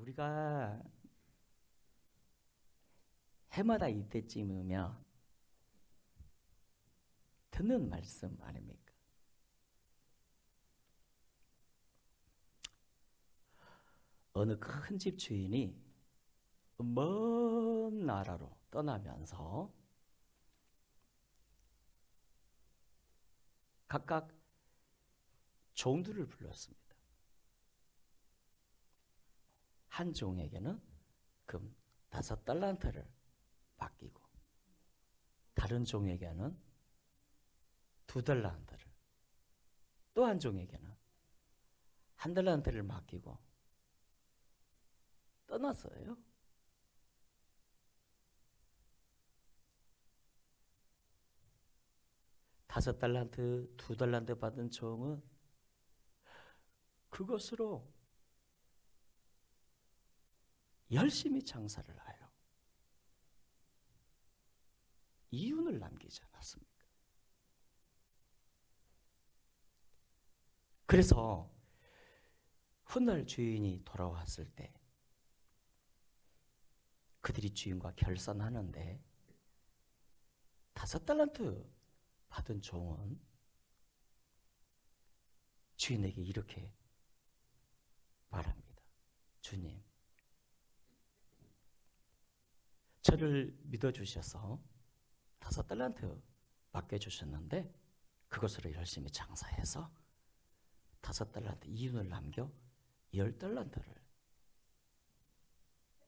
우리가 해마다 이때쯤이면 듣는 말씀 아닙니까? 어느 큰 집 주인이 먼 나라로 떠나면서 각각 종들을 불렀습니다. 한 종에게는 금 5달란트를 맡기고 다른 종에게는 2달란트를, 또 한 종에게는 1달란트를 맡기고 떠났어요. 다섯 달란트, 2달란트 받은 종은 그것으로 열심히 장사를 하여 이윤을 남기지 않았습니까? 그래서 훗날 주인이 돌아왔을 때 그들이 주인과 결산하는데 5달란트 받은 종은 주인에게 이렇게 말합니다. 주님, 저를 믿어주셔서 5달란트 맡겨주셨는데 그것으로 열심히 장사해서 5달란트 이윤을 남겨 10달란트를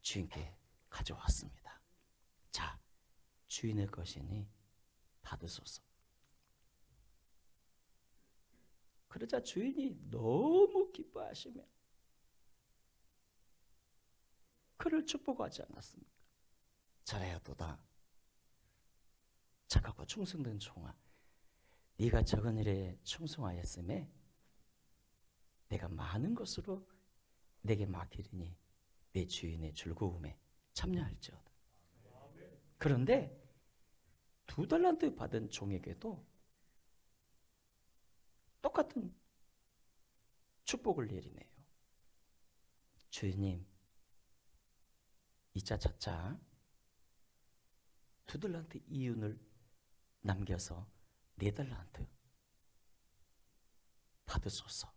주인께 가져왔습니다. 자, 주인의 것이니 받으소서. 그러자 주인이 너무 기뻐하시며 그를 축복하지 않았습니까? 잘하였도다. 착하고 충성된 종아, 네가 적은 일에 충성하였음에 내가 많은 것으로 내게 맡기리니 내 주인의 즐거움에 참여할지어다. 그런데 2달란트 받은 종에게도 똑같은 축복을 내리네요. 주인님, 이자 저자 2달란트 이윤을 남겨서 4달란트 받으소서.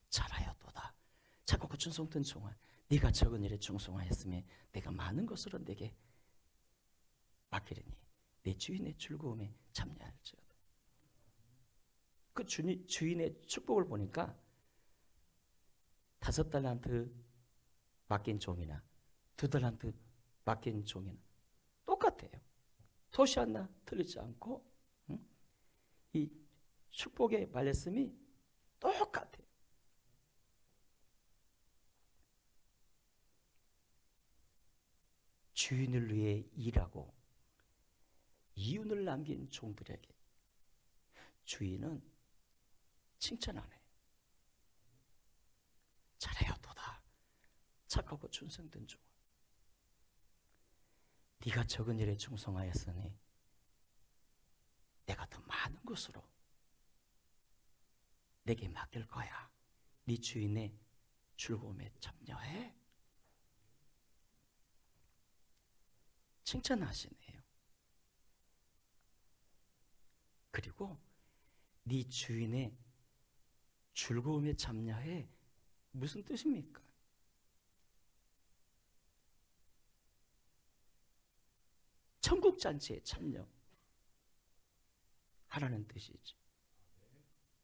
잘하였도다. 착하고 충성된 종아, 네가 적은 일에 충성하였으며 내가 많은 것으로 내게 맡기리니 내 주인의 즐거움에 참여할지어다. 그 주인의 축복을 보니까 5달란트 맡긴 종이나 2달란트 맡긴 종이나 똑같아요. 토시 하나 틀리지 않고 이 축복의 말씀이 똑같아요. 주인을 위해 일하고 이윤을 남긴 종들에게 주인은 칭찬하네. 잘하였도다. 착하고 충성된 종아, 네가 적은 일에 충성하였으니 내가 더 많은 것으로 내게 맡길 거야. 네 주인의 즐거움에 참여해. 칭찬하시네요. 그리고 네 주인의 즐거움에 참여해. 무슨 뜻입니까? 천국 잔치에 참여 하라는 뜻이죠.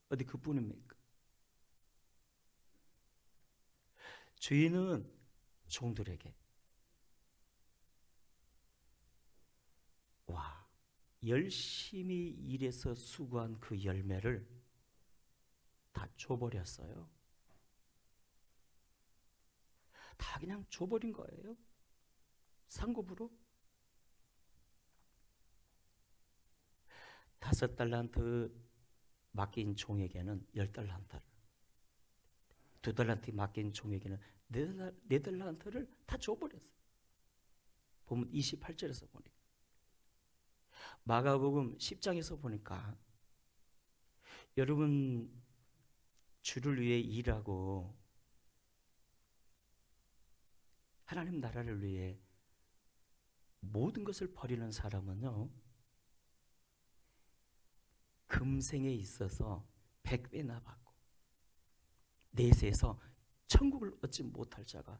어디 그뿐입니까? 주인은 종들에게 와, 열심히 일해서 수고한 그 열매를 다 줘버렸어요. 다 그냥 줘버린 거예요. 상급으로. 5달란트 맡긴 종에게는 10달란트를, 2달란트 맡긴 종에게는 4달란트를 다 줘버렸어요. 보면 28절에서 보니까, 마가복음 10장에서 보니까 여러분 주를 위해 일하고 하나님 나라를 위해 모든 것을 버리는 사람은요, 금생에 있어서 100배나 받고 내세에서 천국을 얻지 못할 자가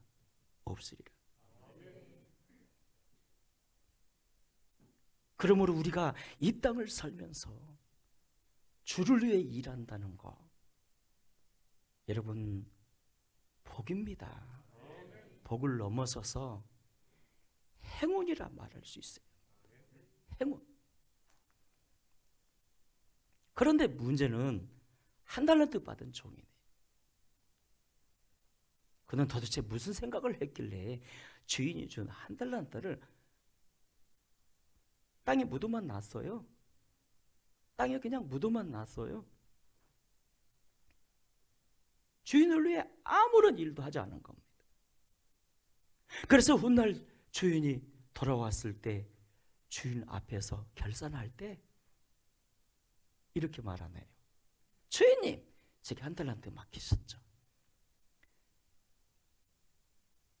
없으리라. 그러므로 우리가 이 땅을 살면서 주를 위해 일한다는 거, 여러분 복입니다. 복을 넘어서서 행운이라 말할 수 있어요. 행운. 그런데 문제는 한 달란트 받은 종이네. 그는 도대체 무슨 생각을 했길래 주인이 준 한 달란트를 땅에 묻어만 놨어요. 땅에 그냥 묻어만 놨어요. 주인을 위해 아무런 일도 하지 않은 겁니다. 그래서 훗날 주인이 돌아왔을 때 주인 앞에서 결산할 때 이렇게 말하네요. 주인님, 제게 한 달란트 맡기셨죠.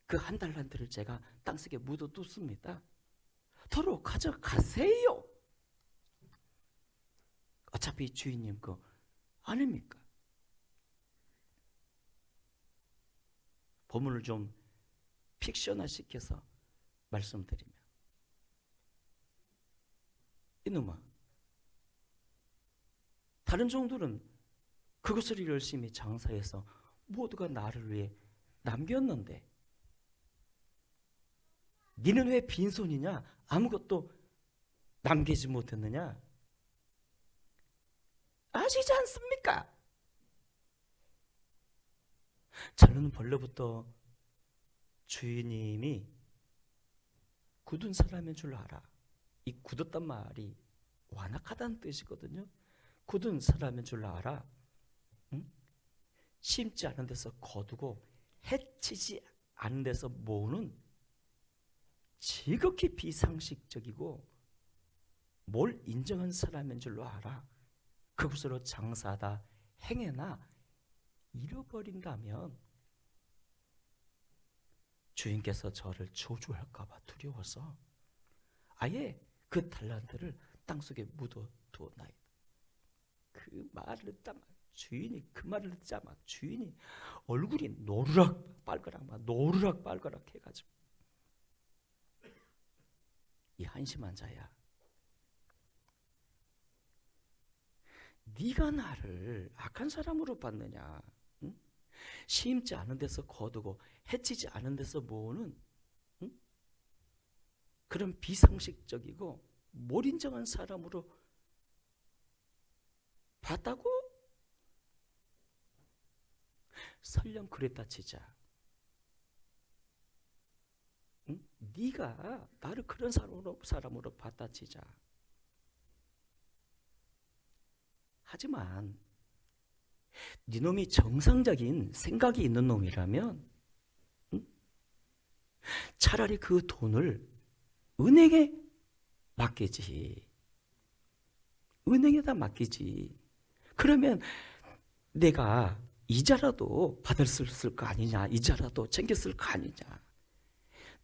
그 한 달란트를 제가 땅속에 묻어뒀습니다. 도로 가져가세요. 어차피 주인님 거 아닙니까? 본문을 좀 픽션화 시켜서 말씀드리면, 이놈아, 다른 종들은 그것을 열심히 장사해서 모두가 나를 위해 남겼는데 니는 왜 빈손이냐? 아무것도 남기지 못했느냐? 아시지 않습니까? 저는 벌써부터 주인님이 굳은 사람인 줄 알아. 이 굳었단 말이 완악하다는 뜻이거든요. 굳은 사람인 줄 알아. 응? 심지 않은 데서 거두고 해치지 않은 데서 모으는 지극히 비상식적이고 뭘 인정한 사람인 줄로 알아. 그것으로 장사하다 행해나 잃어버린다면 주인께서 저를 저주할까 봐 두려워서 아예 그 달란트를 땅속에 묻어두었나이다. 그 말을 듣자마 주인이 그 말을 듣자마 주인이 얼굴이 노르락 빨거락 해가지고, 이 한심한 자야, 네가 나를 악한 사람으로 봤느냐? 응? 심지 않은 데서 거두고 해치지 않은 데서 모으는, 응? 그런 비상식적이고 못 인정한 사람으로 봤다고? 설령 그랬다 치자, 응? 네가 나를 그런 사람으로 봤다 치자. 하지만 네 놈이 정상적인 생각이 있는 놈이라면, 응? 차라리 그 돈을 은행에 맡기지. 은행에다 맡기지. 그러면 내가 이자라도 받을 수 있을 거 아니냐, 이자라도 챙겼을 거 아니냐.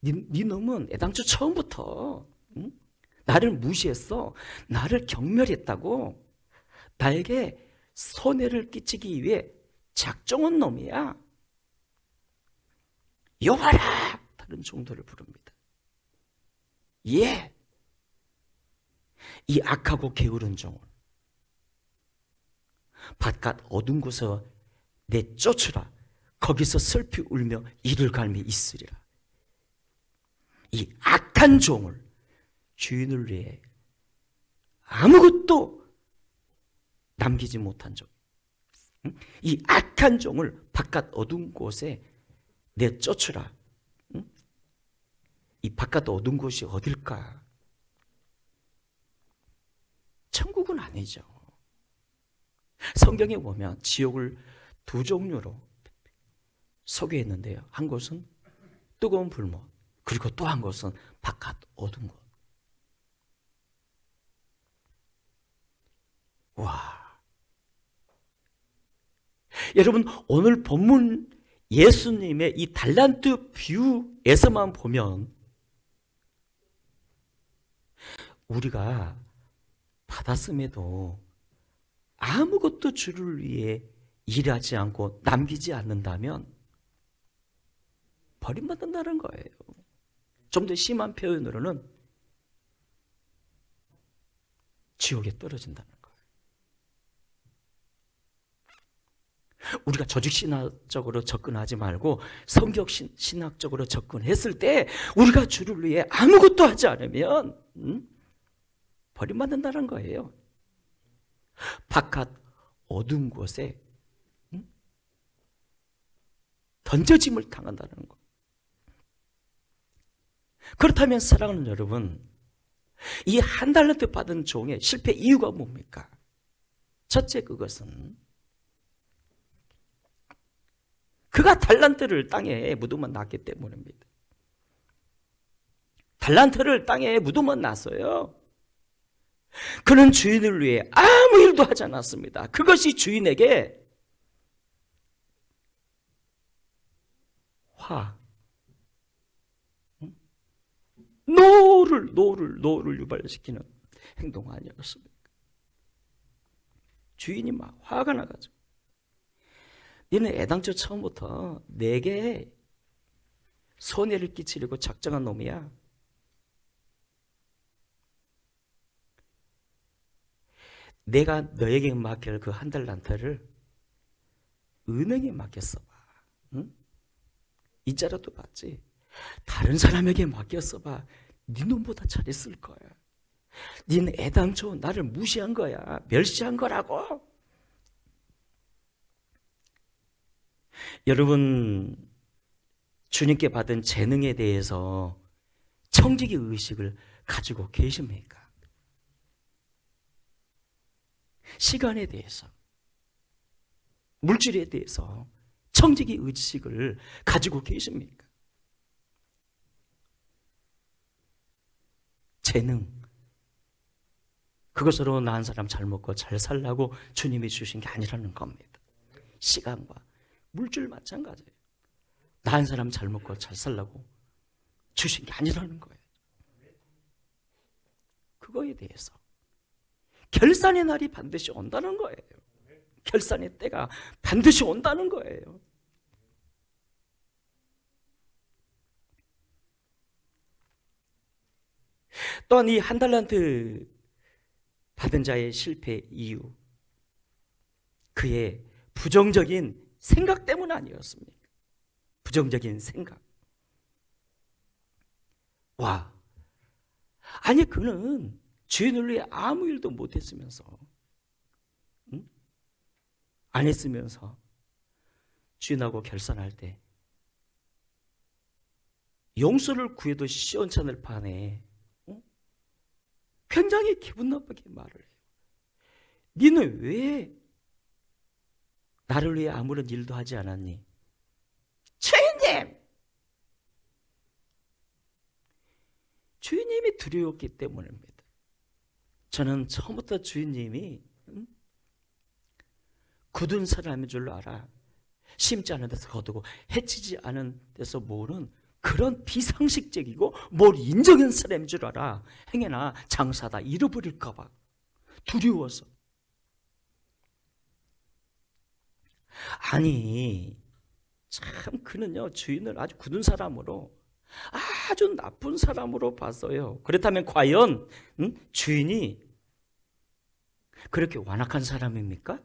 네 놈은 애당초 처음부터, 응? 나를 무시했어. 나를 경멸했다고. 나에게 손해를 끼치기 위해 작정한 놈이야. 여봐라! 다른 종들을 부릅니다. 예! 이 악하고 게으른 종을 바깥 어두운 곳에 내쫓으라. 거기서 슬피 울며 이를 갈미 있으리라. 이 악한 종을, 주인을 위해 아무것도 남기지 못한 종, 이 악한 종을 바깥 어두운 곳에 내쫓으라. 이 바깥 어두운 곳이 어딜까? 천국은 아니죠. 성경에 보면 지옥을 두 종류로 소개했는데요. 한 곳은 뜨거운 불못, 그리고 또 한 곳은 바깥 어두운 곳. 와, 여러분, 오늘 본문 예수님의 이 달란트 비유에서만 보면 우리가 받았음에도 아무것도 주를 위해 일하지 않고 남기지 않는다면 버림받는다는 거예요. 좀 더 심한 표현으로는 지옥에 떨어진다는 거예요. 우리가 조직신학적으로 접근하지 말고 성격신학적으로 접근했을 때 우리가 주를 위해 아무것도 하지 않으면 버림받는다는 거예요. 바깥 어두운 곳에 던져짐을 당한다는 거. 그렇다면 사랑하는 여러분, 이 한 달란트 받은 종의 실패 이유가 뭡니까? 첫째, 그것은 그가 달란트를 땅에 묻으면 놨기 때문입니다. 달란트를 땅에 묻으면 놨어요. 그는 주인을 위해 아무 일도 하지 않았습니다. 그것이 주인에게 노를 유발시키는 행동 아니었습니까? 주인이 막 화가 나가지고 너는 애당초 처음부터 내게 손해를 끼치려고 작정한 놈이야. 내가 너에게 맡길 그 한 달란트를 은행에 맡겼어봐. 응? 이자라도 받지. 다른 사람에게 맡겼어봐. 네 놈보다 잘했을 거야. 너는 애당초 나를 무시한 거야. 멸시한 거라고. 여러분, 주님께 받은 재능에 대해서 청지기 의식을 가지고 계십니까? 시간에 대해서, 물질에 대해서 청지기 의식을 가지고 계십니까? 재능, 그것으로 나 한 사람 잘 먹고 잘 살라고 주님이 주신 게 아니라는 겁니다. 시간과 물질 마찬가지예요. 나 한 사람 잘 먹고 잘 살라고 주신 게 아니라는 거예요. 그거에 대해서 결산의 날이 반드시 온다는 거예요. 결산의 때가 반드시 온다는 거예요. 또한 이 한 달란트 받은 자의 실패 이유, 그의 부정적인 생각 때문 아니었습니까? 부정적인 생각. 아니 그는 주인을 위해 아무 일도 못했으면서, 안 했으면서 주인하고 결산할 때 용서를 구해도 시원찮을 판에 굉장히 기분 나쁘게 말을 해요. 너는 왜 나를 위해 아무런 일도 하지 않았니? 주인님! 주인님이 두려웠기 때문입니다. 저는 처음부터 주인님이 굳은 사람인 줄 알아. 심지 않은 데서 거두고 해치지 않은 데서 모으는 그런 비상식적이고 뭘 인정한 사람인 줄 알아. 행여나 장사다 잃어버릴까 봐 두려워서. 아니 참 그는요 주인을 아주 굳은 사람으로, 아주 나쁜 사람으로 봤어요. 그렇다면 과연 주인이 그렇게 완악한 사람입니까?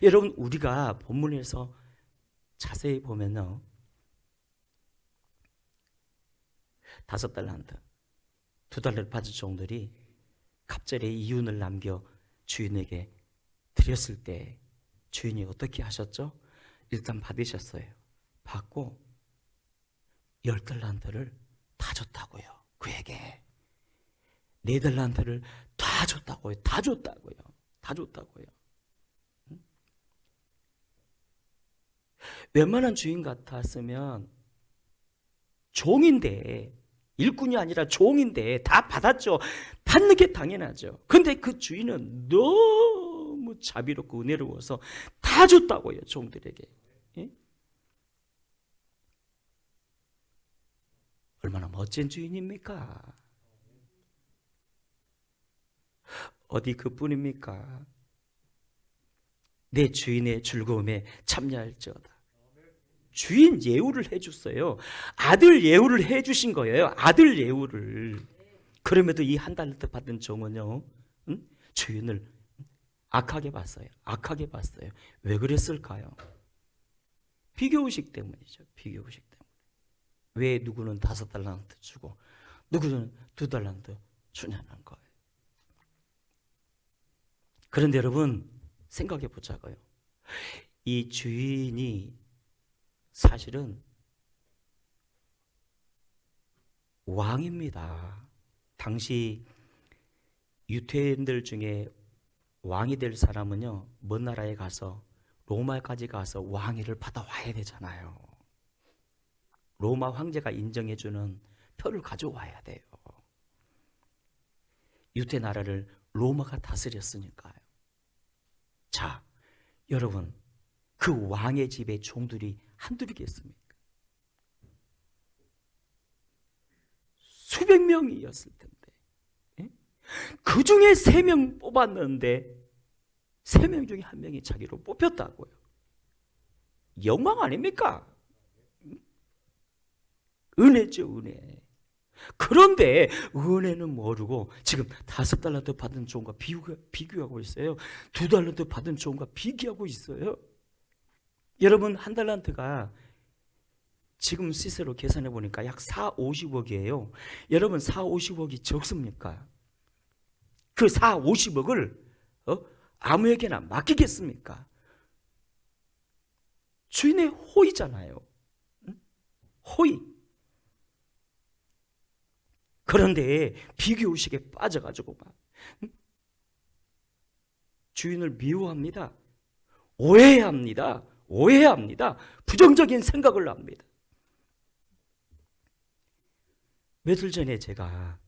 여러분, 우리가 본문에서 자세히 보면요, 5달란트, 2달란트 받은 종들이 갑절에 이윤을 남겨 주인에게 드렸을 때 주인이 어떻게 하셨죠? 일단 받으셨어요. 받고 10달란트를 다 줬다고요. 그에게 4달란트를 다 줬다고요. 다 줬다고요. 웬만한 주인 같았으면 종인데, 일꾼이 아니라 종인데 다 받았죠. 받는 게 당연하죠. 근데 그 주인은 너무 자비롭고 은혜로워서 다 줬다고요. 종들에게. 얼마나 멋진 주인입니까? 어디 그뿐입니까? 내 주인의 즐거움에 참여할지어다. 주인 예우를 해줬어요. 아들 예우를 해주신 거예요. 아들 예우를. 그럼에도 이 한 달란트 받은 종은요, 주인을 악하게 봤어요. 악하게 봤어요. 왜 그랬을까요? 비교의식 때문이죠. 비교의식 때문에. 왜 누구는 5달란트 주고 누구는 2달란트 주냐는 거예요. 그런데 여러분 생각해 보자고요. 이 주인이 사실은 왕입니다. 당시 유대인들 중에 왕이 될 사람은요, 먼 나라에 가서 로마까지 가서 왕위를 받아와야 되잖아요. 로마 황제가 인정해주는 표를 가져와야 돼요. 유대 나라를 로마가 다스렸으니까요. 자, 여러분, 그 왕의 집에 종들이 한둘이겠습니까? 수백 명이었을 텐데, 그 중에 3명 뽑았는데 3명 중에 1명이 자기로 뽑혔다고요. 영광 아닙니까? 은혜죠, 은혜. 그런데 은혜는 모르고 지금 5달란트 받은 종과 비교하고 있어요. 2달란트 받은 종과 비교하고 있어요. 여러분, 1달란트가 지금 시세로 계산해 보니까 약 4, 50억이에요. 여러분, 4, 50억이 적습니까? 그 4, 50억을 아무에게나 맡기겠습니까? 주인의 호의잖아요. 호의. 그런데 비교의식에 빠져가지고 막 주인을 미워합니다. 오해합니다. 오해합니다. 부정적인 생각을 합니다. 며칠 전에 제가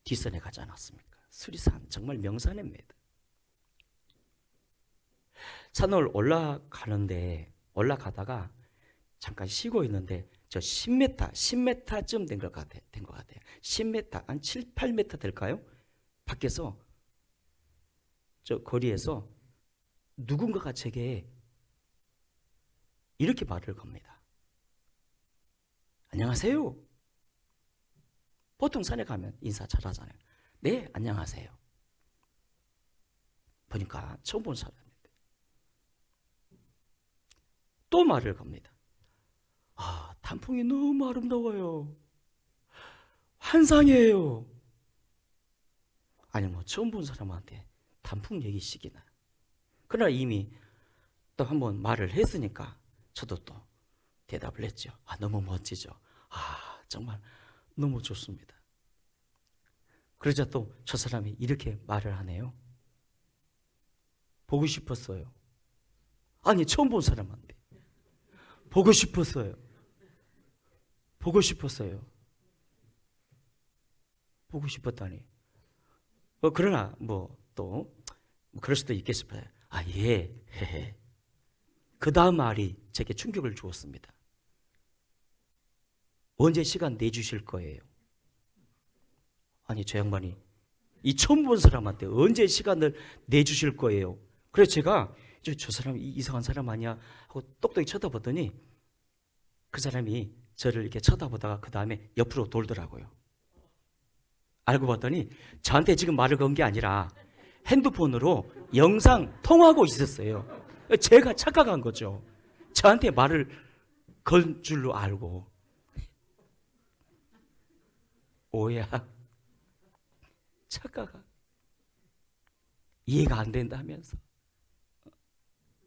뒷산에 가지 않았습니까? 수리산, 정말 명산입니다. 산을 올라가다가 잠깐 쉬고 있는데 저 10m쯤 된 것 같아요. 10m, 한 7, 8m 될까요? 밖에서 저 거리에서 누군가가 제게 이렇게 말을 겁니다. 안녕하세요. 보통 산에 가면 인사 잘하잖아요. 네, 안녕하세요. 보니까 처음 본 사람인데 또 말을 겁니다. 아, 단풍이 너무 아름다워요. 환상이에요. 아니 뭐 처음 본 사람한테 단풍 얘기식이나. 그러나 이미 또 한번 말을 했으니까 저도 또 대답을 했죠. 아, 너무 멋지죠. 아, 정말 너무 좋습니다. 그러자 또 저 사람이 이렇게 말을 하네요. 보고 싶었어요. 아니 처음 본 사람한테 보고 싶었어요. 보고 싶었어요. 보고 싶었다니. 그러나 뭐 또 그럴 수도 있겠습니다. 아, 예. 그 다음 말이 제게 충격을 주었습니다. 언제 시간 내주실 거예요? 아니 저 양반이 이 처음 본 사람한테 언제 시간을 내주실 거예요? 그래서 제가 저 사람 이상한 사람 아니야 하고 똑똑히 쳐다보더니 그 사람이 저를 이렇게 쳐다보다가 그 다음에 옆으로 돌더라고요. 알고 봤더니 저한테 지금 말을 건 게 아니라 핸드폰으로 영상 통화하고 있었어요. 제가 착각한 거죠. 저한테 말을 건 줄로 알고. 오해야. 착각아. 이해가 안 된다면서.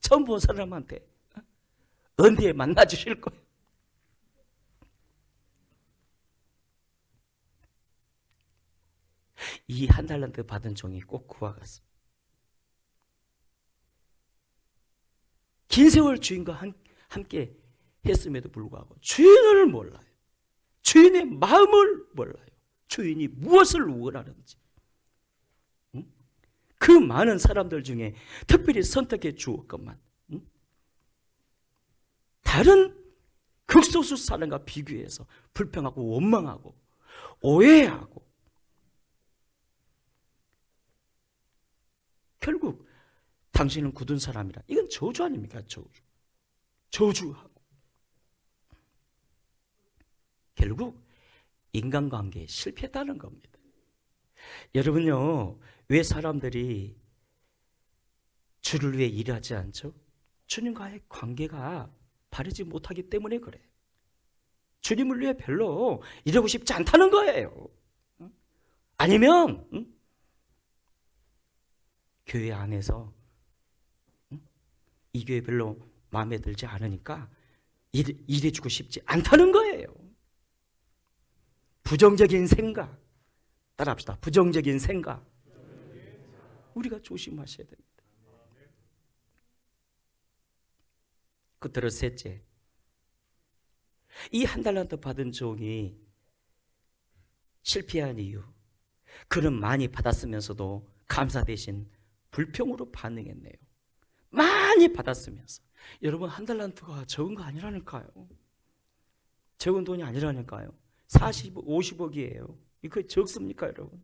처음 본 사람한테 언제 만나 주실 거예요? 이 1달란트 받은 종이 꼭 그와 같습니다. 긴 세월 주인과 함께 했음에도 불구하고 주인을 몰라요. 주인의 마음을 몰라요. 주인이 무엇을 원하는지. 그 많은 사람들 중에 특별히 선택해 주었건만 다른 그 극소수 사람과 비교해서 불평하고 원망하고 오해하고 결국 당신은 굳은 사람이라. 이건 저주 아닙니까? 저주. 저주하고 결국 인간관계에 실패했다는 겁니다. 여러분요, 왜 사람들이 주를 위해 일하지 않죠? 주님과의 관계가 바르지 못하기 때문에 그래. 주님을 위해 별로 일하고 싶지 않다는 거예요. 아니면 교회 안에서 이 교회 별로 마음에 들지 않으니까 일해주고 싶지 않다는 거예요. 부정적인 생각, 따라합시다. 부정적인 생각, 우리가 조심하셔야 됩니다. 끝으로 셋째, 이 한 달란트 받은 종이 실패한 이유, 그는 많이 받았으면서도 감사 대신 불평으로 반응했네요. 많이 받았으면서. 여러분, 한 달란트가 적은 거 아니라니까요. 적은 돈이 아니라니까요. 50억이에요. 이거 적습니까, 여러분?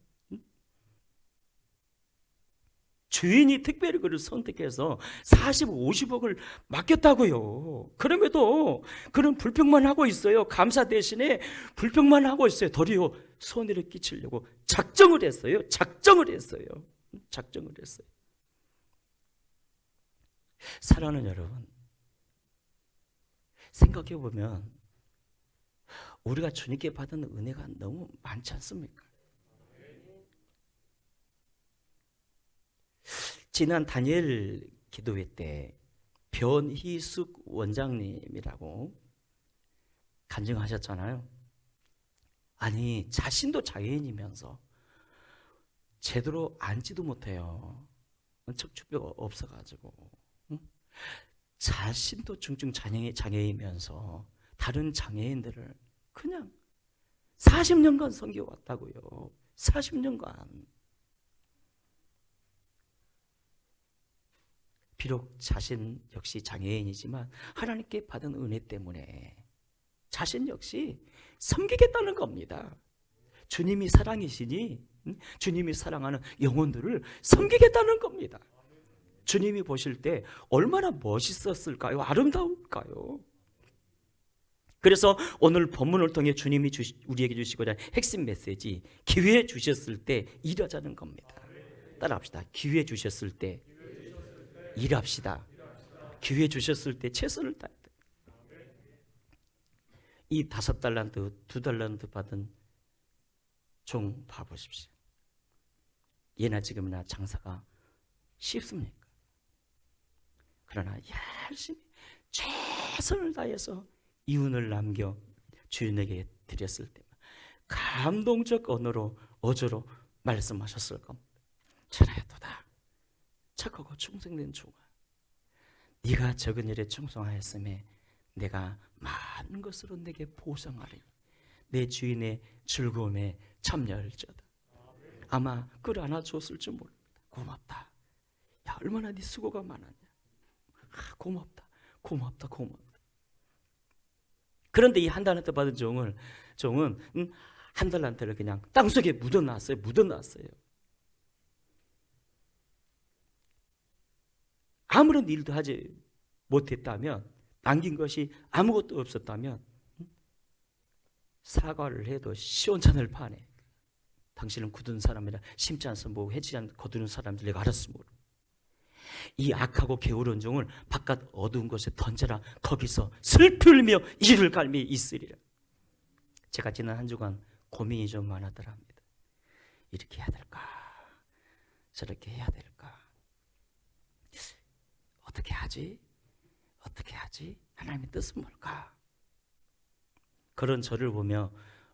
주인이 특별히 그를 선택해서 50억을 맡겼다고요. 그럼에도 그는 불평만 하고 있어요. 감사 대신에 불평만 하고 있어요. 도리어 손해를 끼치려고 작정을 했어요. 사랑하는 여러분, 생각해 보면 우리가 주님께 받은 은혜가 너무 많지 않습니까? 지난 다니엘 기도회 때 변희숙 원장님이라고 간증하셨잖아요. 아니, 자신도 장애인이면서 제대로 앉지도 못해요. 척추뼈가 없어가지고. 자신도 중증 장애이면서 다른 장애인들을 그냥 40년간 섬겨왔다고요. 40년간. 비록 자신 역시 장애인이지만 하나님께 받은 은혜 때문에 자신 역시 섬기겠다는 겁니다. 주님이 사랑이시니 주님이 사랑하는 영혼들을 섬기겠다는 겁니다. 주님이 보실 때 얼마나 멋있었을까요? 아름다울까요? 그래서 오늘 본문을 통해 주님이 우리에게 주시고자 핵심 메시지, 기회 주셨을 때 일하자는 겁니다. 따라합시다. 기회 주셨을 때 일합시다. 기회 주셨을 때 최선을 다해야 돼요. 이 5달란트, 2달란트 받은 종 봐보십시오. 예나 지금이나 장사가 쉽습니까? 그러나 열심히 최선을 다해서 이윤을 남겨 주인에게 드렸을 때 감동적 언어로 어조로 말씀하셨을 겁니다. 잘하였도다. 착하고 충성된 종아, 네가 적은 일에 충성하였음에 내가 많은 것으로 내게 보상하리니 내 주인의 즐거움에 참여할지어다. 아마 그걸 안아줬을지 모릅니다. 고맙다. 야, 얼마나 네 수고가 많았냐. 고맙다. 그런데 이 한 달란트 받은 종은 한 달란트를 그냥 땅속에 묻어놨어요. 아무런 일도 하지 못했다면, 남긴 것이 아무것도 없었다면 사과를 해도 시원찮을 판에 당신은 굳은 사람이라 심지 않으면 해치지 않고 거두는 사람들 내가 알았으므로 이 악하고 게으른 종을 바깥 어두운 곳에 던져라. 거기서 슬피 울며 이를 갈미 있으리라. 제가 지난 한 주간 고민이 좀 많았더랍니다. 이렇게 해야 될까, 저렇게 해야 될까, 어떻게 하지? 하나님의 뜻은 뭘까? 그런 저를 보며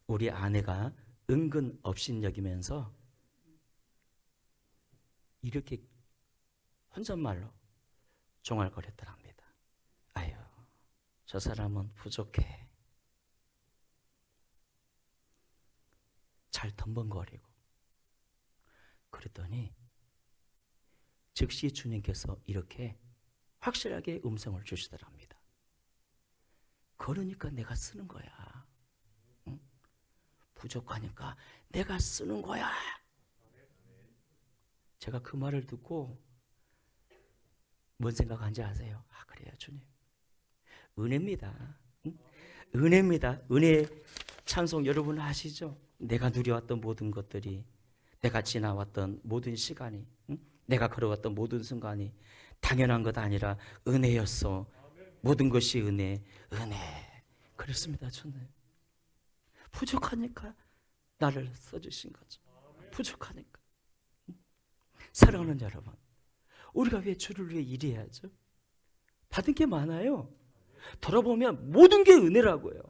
우리 아내가 은근 업신여기면서 이렇게 혼잣말로 종알거렸더랍니다. 아유, 저 사람은 부족해. 잘 덤벙거리고. 그랬더니 즉시 주님께서 이렇게 확실하게 음성을 주시더랍니다. 그러니까 내가 쓰는 거야. 응? 부족하니까 내가 쓰는 거야. 제가 그 말을 듣고 뭔 생각한지 아세요? 아, 그래요, 주님. 은혜입니다. 응? 은혜입니다. 은혜 찬송 여러분 아시죠? 내가 누려왔던 모든 것들이, 내가 지나왔던 모든 시간이, 응? 내가 걸어왔던 모든 순간이 당연한 것 아니라 은혜였어. 모든 것이 은혜, 은혜. 그렇습니다, 주님. 부족하니까 나를 써주신 거죠. 부족하니까. 사랑하는 여러분, 우리가 왜 주를 위해 일해야죠? 받은 게 많아요. 돌아보면 모든 게 은혜라고요.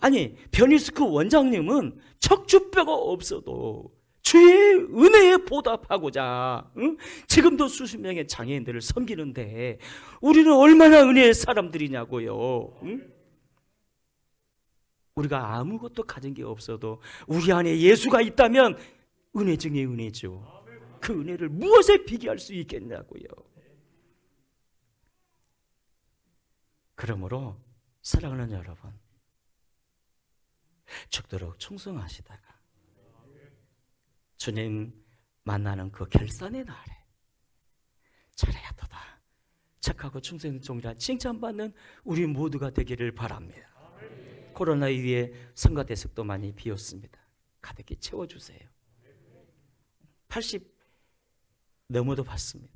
아니, 변희스크 원장님은 척추뼈가 없어도 주의 은혜에 보답하고자, 응? 지금도 수십 명의 장애인들을 섬기는데 우리는 얼마나 은혜의 사람들이냐고요. 응? 우리가 아무것도 가진 게 없어도 우리 안에 예수가 있다면 은혜 중에 은혜죠. 그 은혜를 무엇에 비교할 수 있겠냐고요. 그러므로 사랑하는 여러분, 죽도록 충성하시다가 주님 만나는 그 결산의 날에 잘해야 도다 착하고 충성된 종이라 칭찬받는 우리 모두가 되기를 바랍니다. 코로나 이후에 성가 대석도 많이 비었습니다. 가득히 채워주세요. 80 넘어도 봤습니다.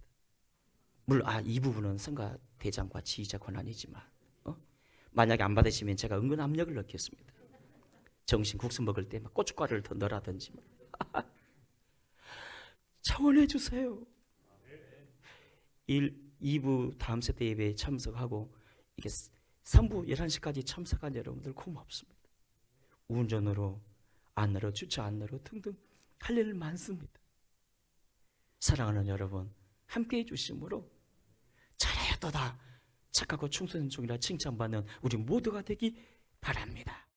물론 이 부분은 성가 대장과 지휘자 권한이지만 만약에 안 받으시면 제가 은근 압력을 넣겠습니다. 정신 국수 먹을 때 막 고춧가루를 더 넣으라든지 차원해 주세요. 2부 다음 세대 예배에 참석하고 이게 3부 11시까지 참석한 여러분들 고맙습니다. 운전으로 안내로 주차 안내로 등등 할 일 많습니다. 사랑하는 여러분, 함께해 주심으로 잘하였도다 착하고 충성된 종이라 칭찬받는 우리 모두가 되기 바랍니다.